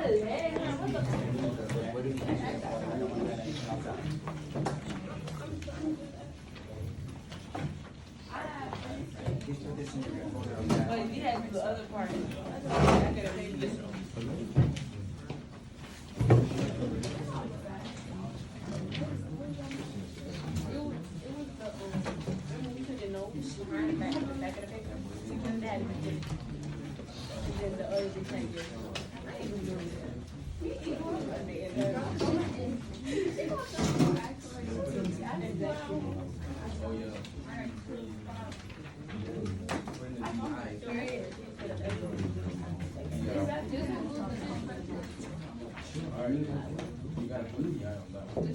But you had the other part. I could have made this one. You gotta put the eye on that one.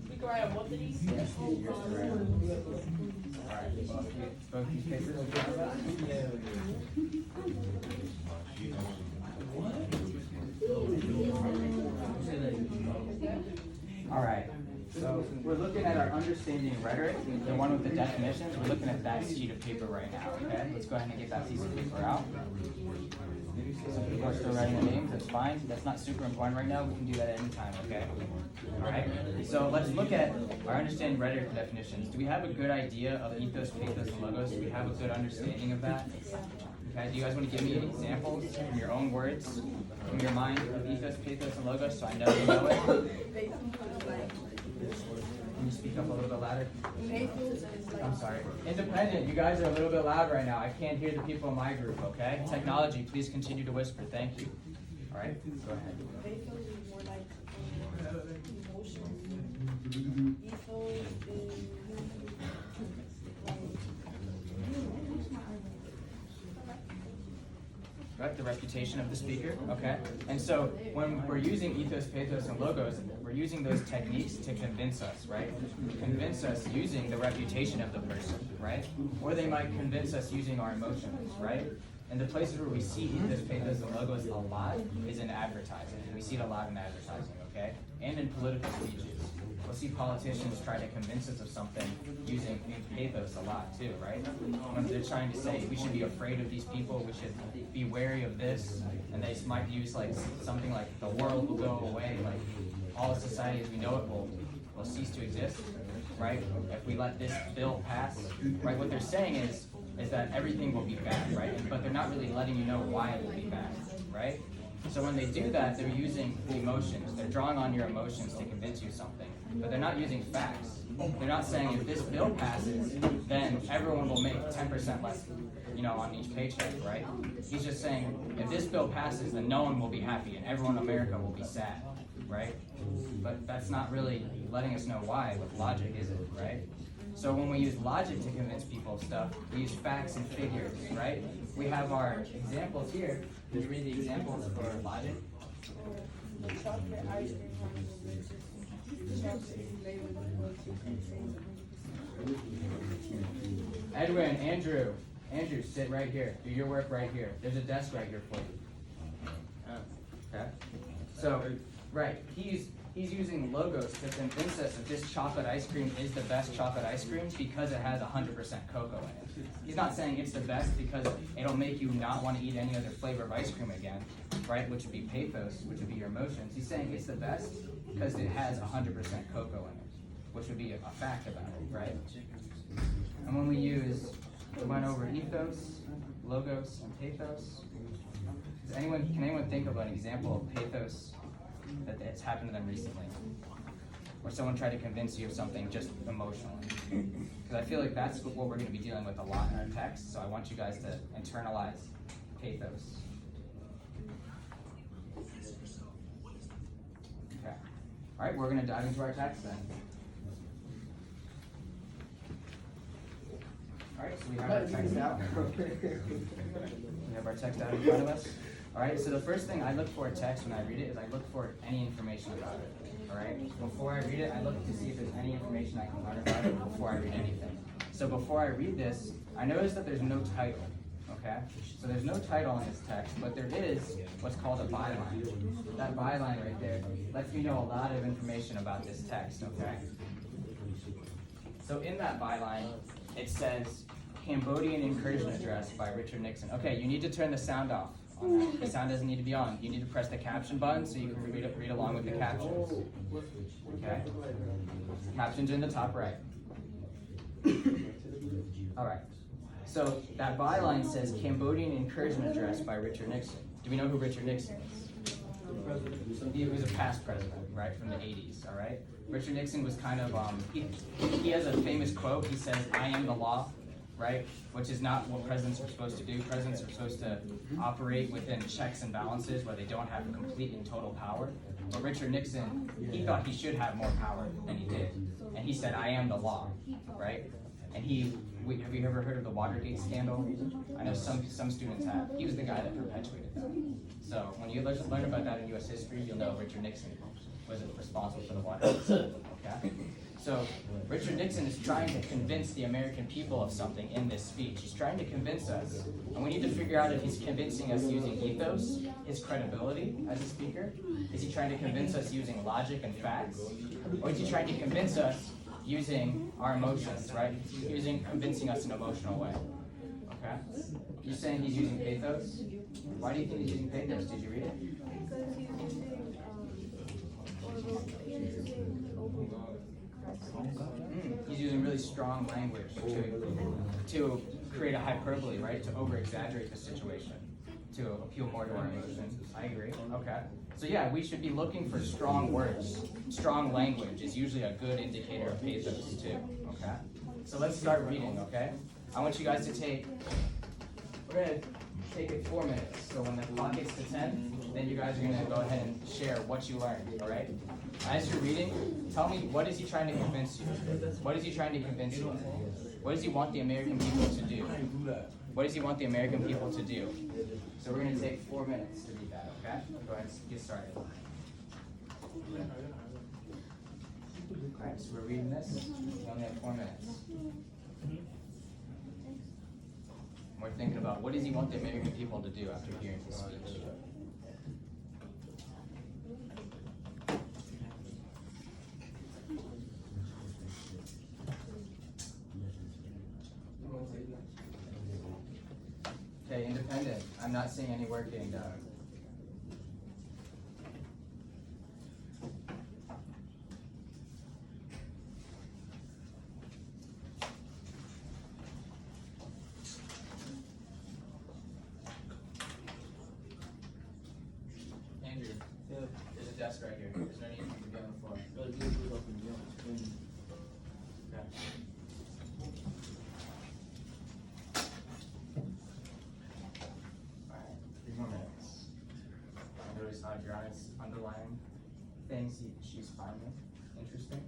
We can write on both of these. Both these papers? All right, so we're looking at our understanding rhetoric, the one with the definitions. We're looking at that sheet of paper right now, okay? Let's go ahead and get that piece of paper out. Some people are still writing their names, that's fine. That's not super important right now. We can do that at any time, okay? All right, so let's look at our understanding rhetoric definitions. Do we have a good idea of ethos, pathos, and logos? Do we have a good understanding of that? Okay, do you guys want to give me examples from your own words, from your mind, of ethos, pathos, and logos, so I know you know it? Can you speak up a little bit louder? I'm sorry. Independent, you guys are a little bit loud right now. I can't hear the people in my group, okay? Technology, please continue to whisper. Thank you. All right, go ahead. Pathos is more like emotions. Ethos is Right, the reputation of the speaker, okay? And so when we're using ethos, pathos, and logos, we're using those techniques to convince us, right? Convince us using the reputation of the person, right? Or they might convince us using our emotions, right? And the places where we see ethos, pathos, and logos a lot is in advertising. We see it a lot in advertising, okay? And in political speeches. We'll see politicians try to convince us of something using pathos a lot too, right? When they're trying to say we should be afraid of these people, we should be wary of this, and they might use like something like the world will go away, like all of society as we know it will cease to exist, right? If we let this bill pass, right? What they're saying is that everything will be bad, right? But they're not really letting you know why it will be bad, right? So when they do that, they're using emotions. They're drawing on your emotions to convince you something. But they're not using facts. They're not saying if this bill passes, then everyone will make 10% less, on each paycheck, right? He's just saying if this bill passes, then no one will be happy and everyone in America will be sad, right? But that's not really letting us know why with logic, is it, right? So when we use logic to convince people of stuff, we use facts and figures, right? We have our examples here. Can you read the examples for logic? chocolate ice cream chocolate flavored Edwin, Andrew, sit right here. Do your work right here. There's a desk right here for you. Okay. So, right, he's using logos to convince us that this chocolate ice cream is the best chocolate ice cream because it has 100% cocoa in it. He's not saying it's the best because it'll make you not want to eat any other flavor of ice cream again, right? Which would be pathos, which would be your emotions. He's saying it's the best because it has 100% cocoa in it, which would be a fact about it, right? And when we went over ethos, logos, and pathos. Can anyone think of an example of pathos that has happened to them recently? Or someone tried to convince you of something just emotionally? Because I feel like that's what we're going to be dealing with a lot in our text, so I want you guys to internalize pathos. Okay. All right, we're going to dive into our text then. All right, so we have our text out. We have our text out in front of us. All right, so the first thing I look for a text when I read it is I look for any information about it. All right, before I read it, I look to see if there's any information I can learn about it before I read anything. So before I read this, I notice that there's no title. Okay, so there's no title in this text, but there is what's called a byline. That byline right there lets me know a lot of information about this text. Okay, so in that byline, it says Cambodian incursion address by Richard Nixon. Okay, you need to turn the sound off on that. The sound doesn't need to be on. You need to press the caption button so you can read along with the captions. Okay? Captions are in the top right. Alright. So that byline says Cambodian incursion address by Richard Nixon. Do we know who Richard Nixon is? He was a past president, right, from the 80s, all right? Richard Nixon was kind of, he has a famous quote. He says, "I am the law," right? Which is not what presidents are supposed to do. Presidents are supposed to operate within checks and balances where they don't have complete and total power. But Richard Nixon, he thought he should have more power than he did. And he said, "I am the law," right? And have you ever heard of the Watergate scandal? I know some students have. He was the guy that perpetuated that. So when you learn about that in U.S. history, you'll know Richard Nixon was responsible for the Watergate scandal, okay? So Richard Nixon is trying to convince the American people of something in this speech. He's trying to convince us, and we need to figure out if he's convincing us using ethos, his credibility as a speaker. Is he trying to convince us using logic and facts? Or is he trying to convince us using our emotions, right? Convincing us in an emotional way. Okay? You're saying he's using pathos? Why do you think he's using pathos? Did you read it? He's using really strong language to create a hyperbole, right? To over-exaggerate the situation, to appeal more to our emotions. I agree. Okay. So yeah, we should be looking for strong words. Strong language is usually a good indicator of pathos too. Okay. So let's start reading. Okay. I want you guys to we're gonna take it 4 minutes. So when the clock gets to 10, then you guys are gonna go ahead and share what you learned. All right. As you're reading, tell me, what is he trying to convince you? What is he trying to convince you? What does he want the American people to do? What does he want the American people to do? So we're going to take 4 minutes to read that, okay? Go ahead and get started. Alright, so we're reading this. We only have 4 minutes. We're thinking about, what does he want the American people to do after hearing his speech? Okay, independent. I'm not seeing any work getting done. Andrew, there's a desk right here. There's no need for you to be on the floor. Okay. Alright, 3 more minutes. I notice Adriana's underlying things she's finding interesting.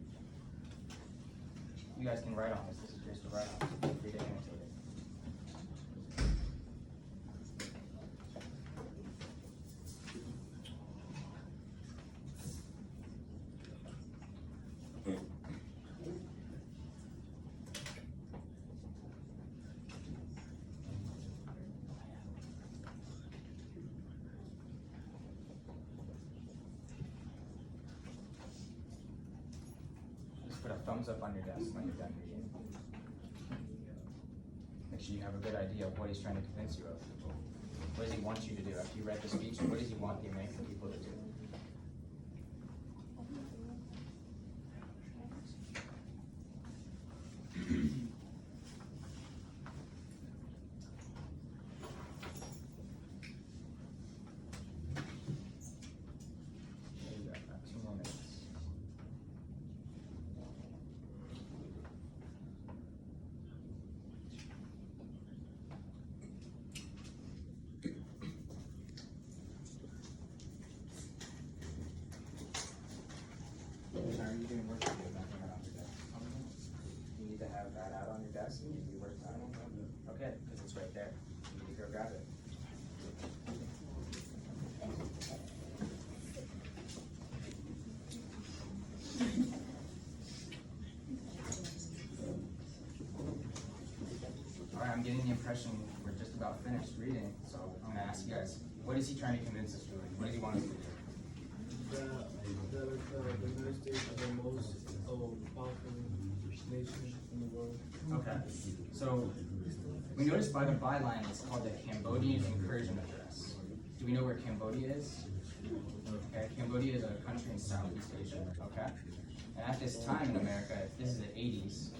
You guys can write on this. This is just to write on. Feel free to annotate it. Put a thumbs up on your desk when you're done reading. Make sure you have a good idea of what he's trying to convince you of. What does he want you to do? After you read the speech, what does he want the American people to do? There you go. 2 more minutes. Are you doing work to do? Nothing out on your desk. You need to have that out on your desk. You need to be working on it. Okay, because it's right there. You need to go grab it. Alright, I'm getting the impression we're just about finished reading, so I'm going to ask you guys, what is he trying to convince us to do? What does he want us to do? That the United States is the most powerful nation in the world. Okay. So we noticed by the byline it's called the Cambodian Incursion Address. Do we know where Cambodia is? Okay, Cambodia is a country in Southeast Asia. Okay. And at this time in America, this is the 80s,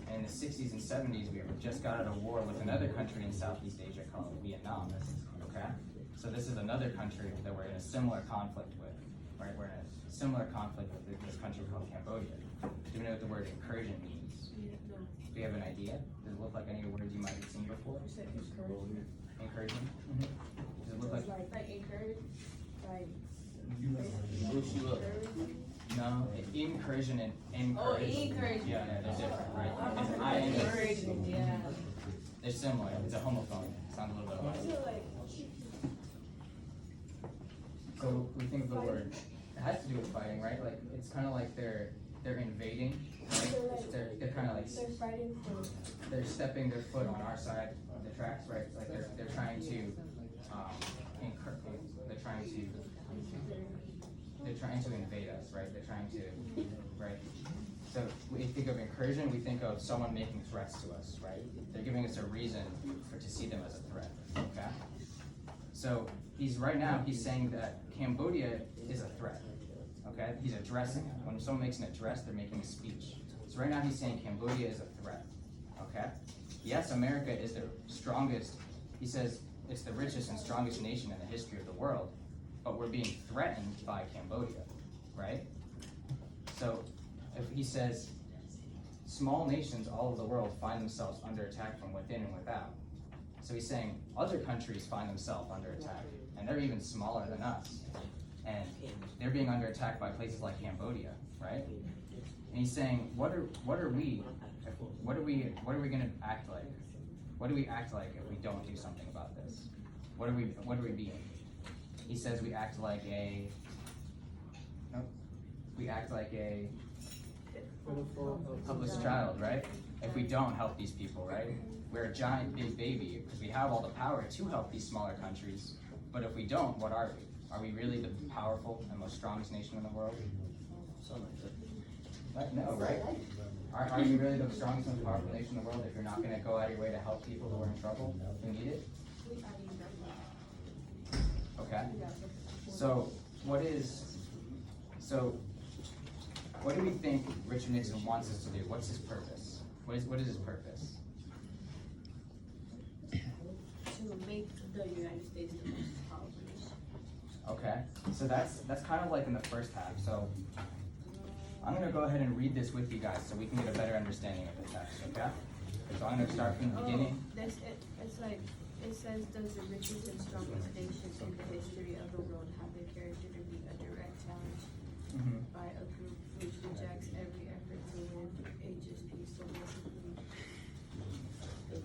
and in the 60s and 70s, we just got out of war with another country in Southeast Asia called Vietnam. Okay. So this is another country that we're in a similar conflict with. Right? We're in a similar conflict with this country called Cambodia. Do we know what the word incursion means? Do you have an idea? Does it look like any words you might have seen before? You said encouragement. Incursion? Does it look like? Like encourage, like. Boost you up. No, incursion and encourage. Oh, encourage. Yeah, they're different, right? It's Oh, I encouragement, yeah. They're similar. It's a homophone. Sounds a little bit I like. feel like So we think of the word. It has to do with fighting, right? Like it's kind of like they're invading. Right? They're kind of like they're fighting for. they're stepping their foot on our side of the tracks, right? Like they're trying to they're trying to invade us, right? They're trying to, right? So when you think of incursion, we think of someone making threats to us, right? They're giving us a reason to see them as a threat, okay? So he's saying that Cambodia is a threat, okay? He's addressing it. When someone makes an address, they're making a speech. So right now he's saying Cambodia is a threat, okay? Yes, America is the strongest, he says it's the richest and strongest nation in the history of the world, but we're being threatened by Cambodia, right? So if he says small nations all over the world find themselves under attack from within and without. So he's saying other countries find themselves under attack, and they're even smaller than us. And they're being under attack by places like Cambodia, right? And he's saying, what are we gonna act like? What do we act like if we don't do something about this? What are we being? He says we act like a helpless child, right? If we don't help these people, right? We're a giant big baby because we have all the power to help these smaller countries. But if we don't, what are we? Are we really the powerful and most strongest nation in the world? No, right? Are you really the strongest and most powerful nation in the world if you're not going to go out of your way to help people who are in trouble, who need it? Okay. So what do we think Richard Nixon wants us to do? What's his purpose? What is his purpose? To make the United States the most powerful nation. Okay. So that's kind of like in the first half. So I'm going to go ahead and read this with you guys so we can get a better understanding of the text, okay? So I'm going to start from the beginning. It's like, it says, does the richest and strongest nation in the history of the world have the character to be a direct challenge by a group which rejects every effort to win a just peace? So basically,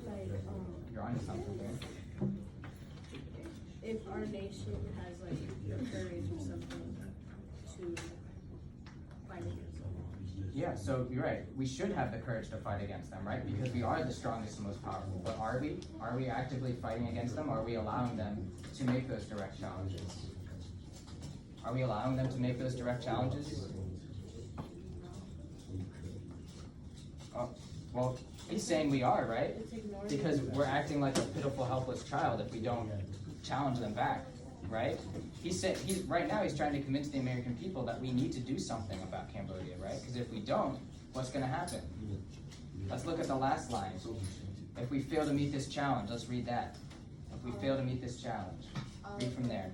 like, You're on to something there. if our nation has like courage or something to fight against them. Yeah, so you're right. We should have the courage to fight against them, right? Because we are the strongest and most powerful. But are we? Are we actively fighting against them? Or are we allowing them to make those direct challenges? Are we allowing them to make those direct challenges? Oh, well, he's saying we are, right? Because we're acting like a pitiful, helpless child if we don't challenge them back, right? Right now he's trying to convince the American people that we need to do something about Cambodia, right? Because if we don't, what's going to happen? Let's look at the last line. If we fail to meet this challenge, let's read that. If we fail to meet this challenge, read from there.